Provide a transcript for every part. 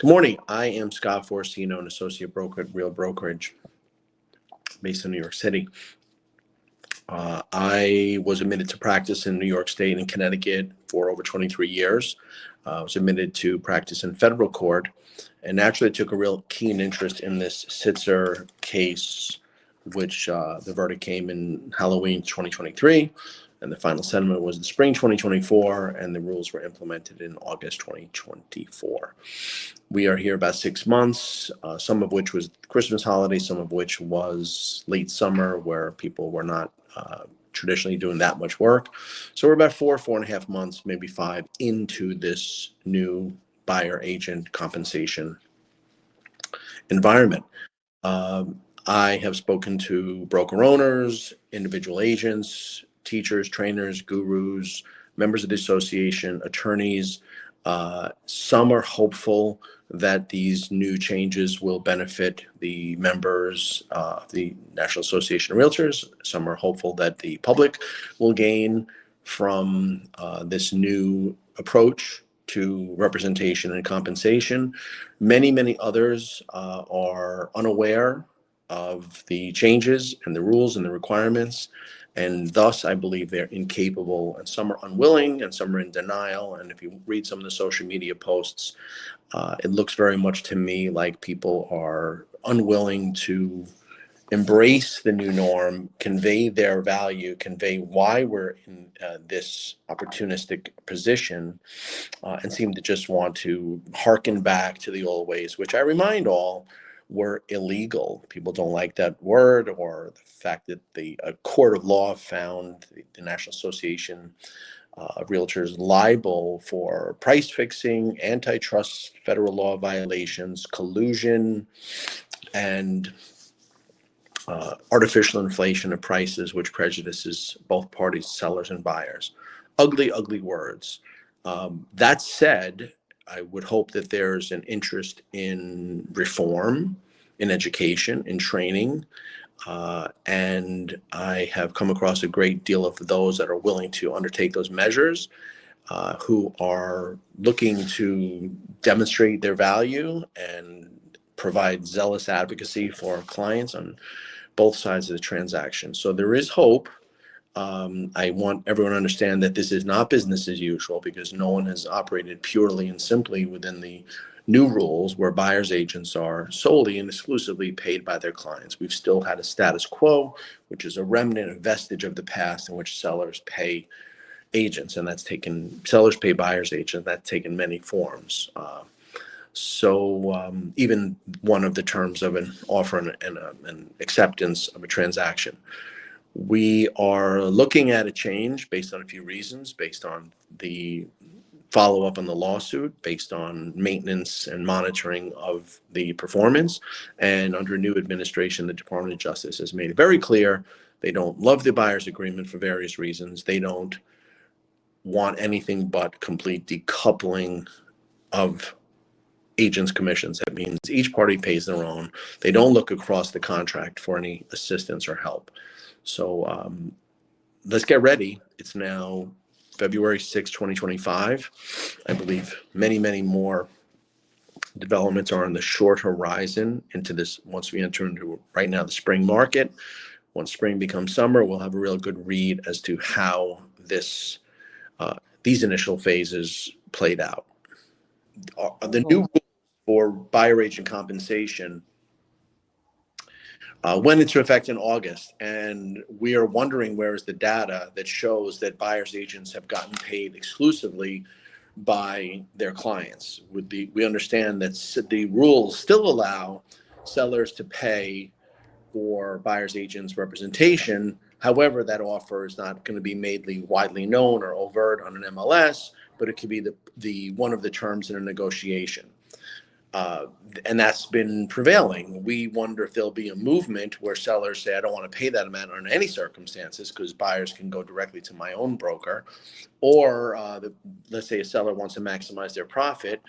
Good morning. I am Scott Forcino, an associate broker at Real Brokerage based in New York City. I was admitted to practice in New York State and Connecticut for over 23 years. I was admitted to practice in federal court and naturally took a real keen interest in this Sitzer case, which the verdict came in Halloween 2023. And the final settlement was in spring 2024, and the rules were implemented in August 2024. We are here about 6 months, some of which was Christmas holiday, some of which was late summer where people were not traditionally doing that much work. So we're about 4.5 months, maybe 5 into this new buyer agent compensation environment. I have spoken to broker owners, individual agents, teachers, trainers, gurus, members of the association, attorneys. Some are hopeful that these new changes will benefit the members of the National Association of Realtors. Some are hopeful that the public will gain from this new approach to representation and compensation. Many others are unaware of the changes and the rules and the requirements, and thus I believe they're incapable, and some are unwilling and some are in denial. And if you read some of the social media posts, it looks very much to me like people are unwilling to embrace the new norm, convey their value, convey why we're in this opportunistic position, and seem to just want to hearken back to the old ways, which I remind all were illegal. People don't like that word, or the fact that the court of law found the National Association of Realtors liable for price fixing, antitrust federal law violations, collusion, and artificial inflation of prices, which prejudices both parties, sellers and buyers. Ugly words. That said, I would hope that there's an interest in reform, in education, in training, and I have come across a great deal of those that are willing to undertake those measures, who are looking to demonstrate their value and provide zealous advocacy for clients on both sides of the transaction. So there is hope. I want everyone to understand that this is not business as usual, because no one has operated purely and simply within the new rules where buyers agents are solely and exclusively paid by their clients. We've still had a status quo, which is a remnant, a vestige of the past, in which sellers pay agents, and sellers pay buyers agents. That's taken many forms. So even one of the terms of an offer and an acceptance of a transaction. We are looking at a change based on a few reasons, based on the follow-up on the lawsuit, based on maintenance and monitoring of the performance. And under new administration, the Department of Justice has made it very clear they don't love the buyer's agreement for various reasons. They don't want anything but complete decoupling of agents' commissions. That means each party pays their own. They don't look across the contract for any assistance or help. So let's get ready. It's now February 6, 2025. I believe many more developments are on the short horizon into this. Once we enter into right now the spring market, once spring becomes summer, we'll have a real good read as to how these initial phases played out. The new rules for buyer agent compensation went into effect in August, and we are wondering where is the data that shows that buyers agents have gotten paid exclusively by their clients. We understand that the rules still allow sellers to pay for buyers agents representation. However, that offer is not going to be made widely known or overt on an MLS, but it could be the one of the terms in a negotiation. And that's been prevailing. We wonder if there'll be a movement where sellers say, I don't want to pay that amount under any circumstances, because buyers can go directly to my own broker. Or let's say a seller wants to maximize their profit.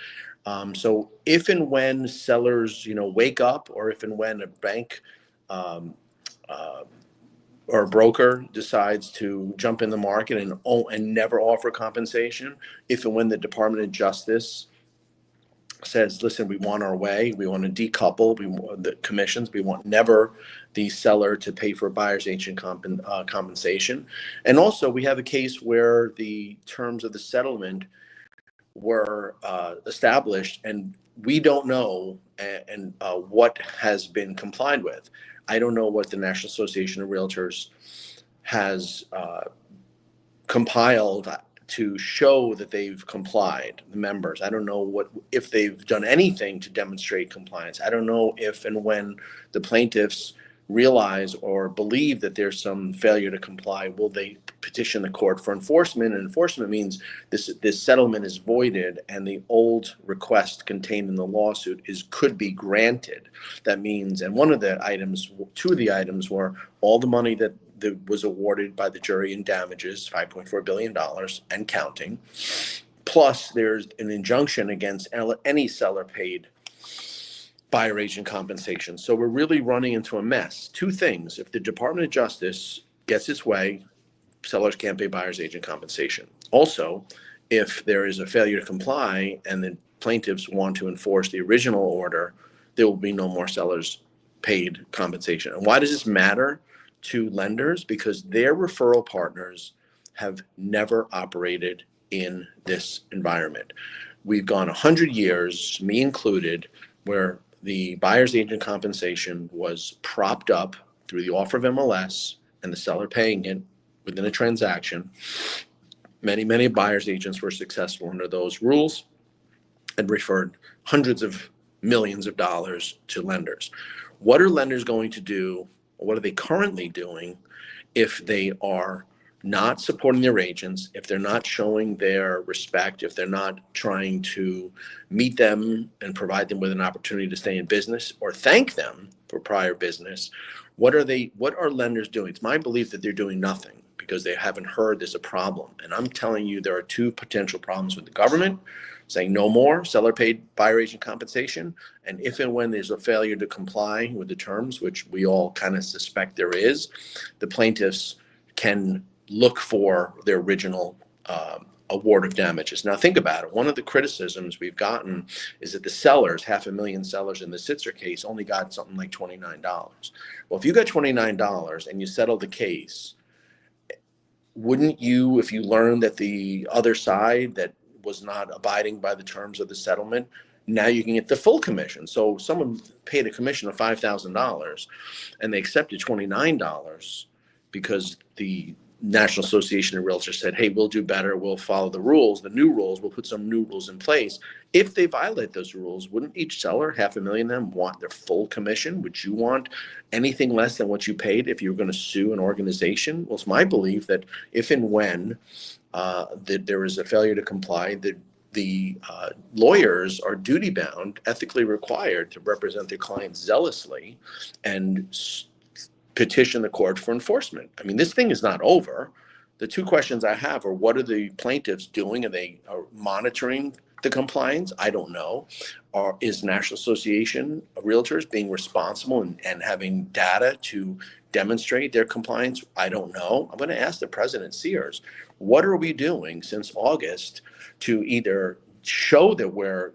So if and when sellers, wake up, or if and when a bank or a broker decides to jump in the market and never offer compensation, if and when the Department of Justice says, listen, we want our way. We want to decouple the commissions. We want never the seller to pay for buyer's agent compensation. And also, we have a case where the terms of the settlement were established, and we don't know what has been complied with. I don't know what the National Association of Realtors has compiled to show that they've complied, the members. I don't know if they've done anything to demonstrate compliance. I don't know if and when the plaintiffs realize or believe that there's some failure to comply, will they petition the court for enforcement? And enforcement means this settlement is voided and the old request contained in the lawsuit could be granted. That means, and two of the items were all the money that was awarded by the jury in damages, $5.4 billion and counting. Plus, there's an injunction against any seller paid buyer agent compensation. So we're really running into a mess. Two things: if the Department of Justice gets its way, sellers can't pay buyer's agent compensation. Also, if there is a failure to comply and the plaintiffs want to enforce the original order, there will be no more sellers paid compensation. And why does this matter to lenders? Because their referral partners have never operated in this environment. We've gone 100 years, me included, where the buyer's agent compensation was propped up through the offer of MLS and the seller paying it within a transaction. Many buyer's agents were successful under those rules and referred hundreds of millions of dollars to lenders. What are lenders going to do? What are they currently doing if they are not supporting their agents, if they're not showing their respect, if they're not trying to meet them and provide them with an opportunity to stay in business or thank them for prior business? What are lenders doing? It's my belief that they're doing nothing because they haven't heard there's a problem. And I'm telling you, there are two potential problems with the government saying no more seller paid buyer agent compensation. And if and when there's a failure to comply with the terms, which we all kind of suspect there is, the plaintiffs can look for their original award of damages. Now think about it. One of the criticisms we've gotten is that the sellers, 500,000 sellers in the Sitzer case, only got something like $29. Well, if you got $29 and you settle the case, wouldn't you, if you learned that the other side that was not abiding by the terms of the settlement, now you can get the full commission? So someone paid a commission of $5,000 and they accepted $29 because the National Association of Realtors said, hey, we'll do better. We'll follow the rules, the new rules. We'll put some new rules in place. If they violate those rules, wouldn't each seller, 500,000 of them, want their full commission? Would you want anything less than what you paid if you were going to sue an organization? Well, it's my belief that if and when there is a failure to comply, the lawyers are duty bound, ethically required to represent their clients zealously and petition the court for enforcement. I mean, this thing is not over. The two questions I have are, what are the plaintiffs doing? Are they monitoring the compliance? I don't know. Or is National Association of Realtors being responsible and having data to demonstrate their compliance? I don't know. I'm going to ask the president, Sears, what are we doing since August to either show that we're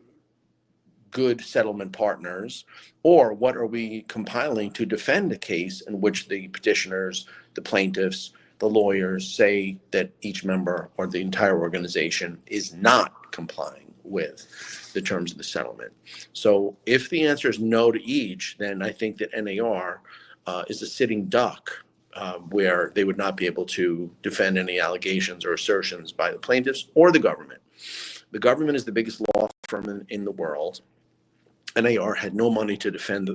good settlement partners, or what are we compiling to defend a case in which the petitioners, the plaintiffs, the lawyers say that each member or the entire organization is not complying with the terms of the settlement? So if the answer is no to each, then I think that NAR is a sitting duck, where they would not be able to defend any allegations or assertions by the plaintiffs or the government. The government is the biggest law firm in the world. NAR had no money to defend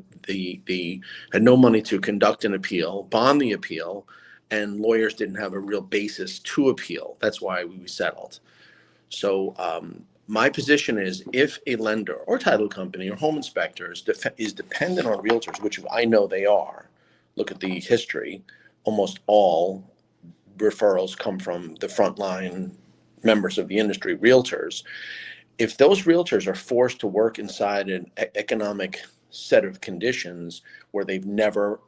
had no money to conduct an appeal, bond the appeal, and lawyers didn't have a real basis to appeal. That's why we settled. So my position is, if a lender or title company or home inspector is dependent on realtors, which I know they are, look at the history, almost all referrals come from the frontline members of the industry, realtors. If those realtors are forced to work inside an economic set of conditions where they've never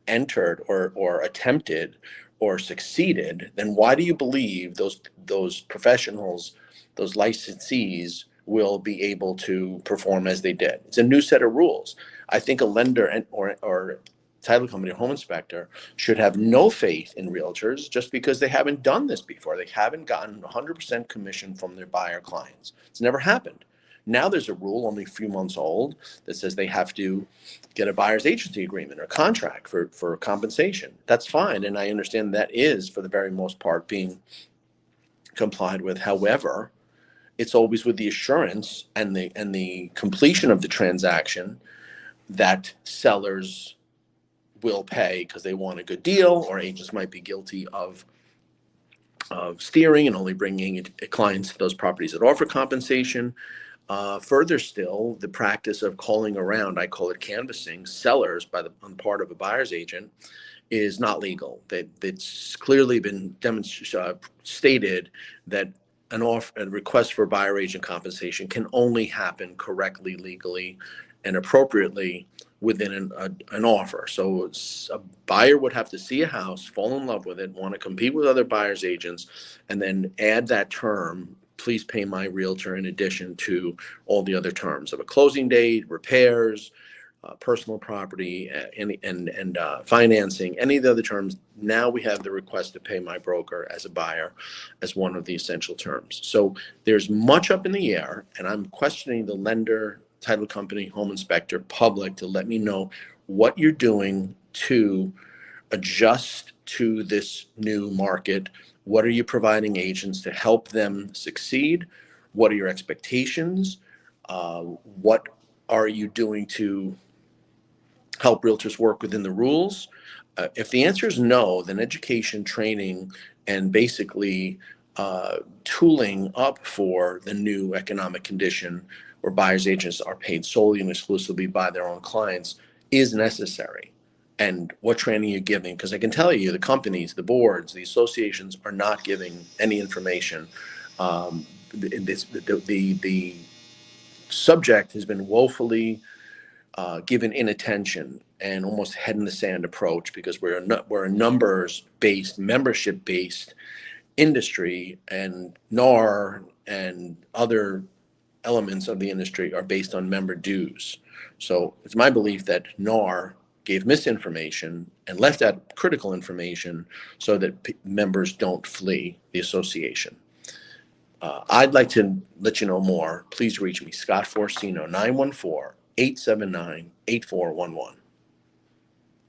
entered or attempted or succeeded, then why do you believe those professionals, those licensees, will be able to perform as they did. It's a new set of rules. I think a lender or title company or home inspector should have no faith in realtors just because they haven't done this before. They haven't gotten 100% commission from their buyer clients. It's never happened. Now there's a rule only a few months old that says they have to get a buyer's agency agreement or contract for compensation. That's fine. And I understand that is, for the very most part, being complied with. However, it's always with the assurance and the completion of the transaction that sellers will pay because they want a good deal, or agents might be guilty of steering and only bringing clients to those properties that offer compensation. Further still, the practice of calling around, I call it canvassing, sellers on the part of a buyer's agent is not legal. It's clearly been stated that a request for buyer agent compensation can only happen correctly, legally, and appropriately within an offer. So a buyer would have to see a house, fall in love with it, want to compete with other buyers agents, and then add that term, please pay my realtor, in addition to all the other terms of a closing date, repairs, personal property, and financing, any of the other terms. Now we have the request to pay my broker as a buyer as one of the essential terms. So there's much up in the air, and I'm questioning the lender, title company, home inspector, public to let me know what you're doing to adjust to this new market. What are you providing agents to help them succeed? What are your expectations? What are you doing to help realtors work within the rules? If the answer is no, then education, training, and basically tooling up for the new economic condition where buyers agents are paid solely and exclusively by their own clients is necessary. And what training you're giving, because I can tell you the companies, the boards, the associations are not giving any information. The subject has been woefully given inattention and almost head in the sand approach, because we're a numbers based, membership based industry, and NAR and other elements of the industry are based on member dues. So it's my belief that NAR gave misinformation and left out critical information so that members don't flee the association. I'd like to let you know more. Please reach me, Scott Forcino, 914-879-8411.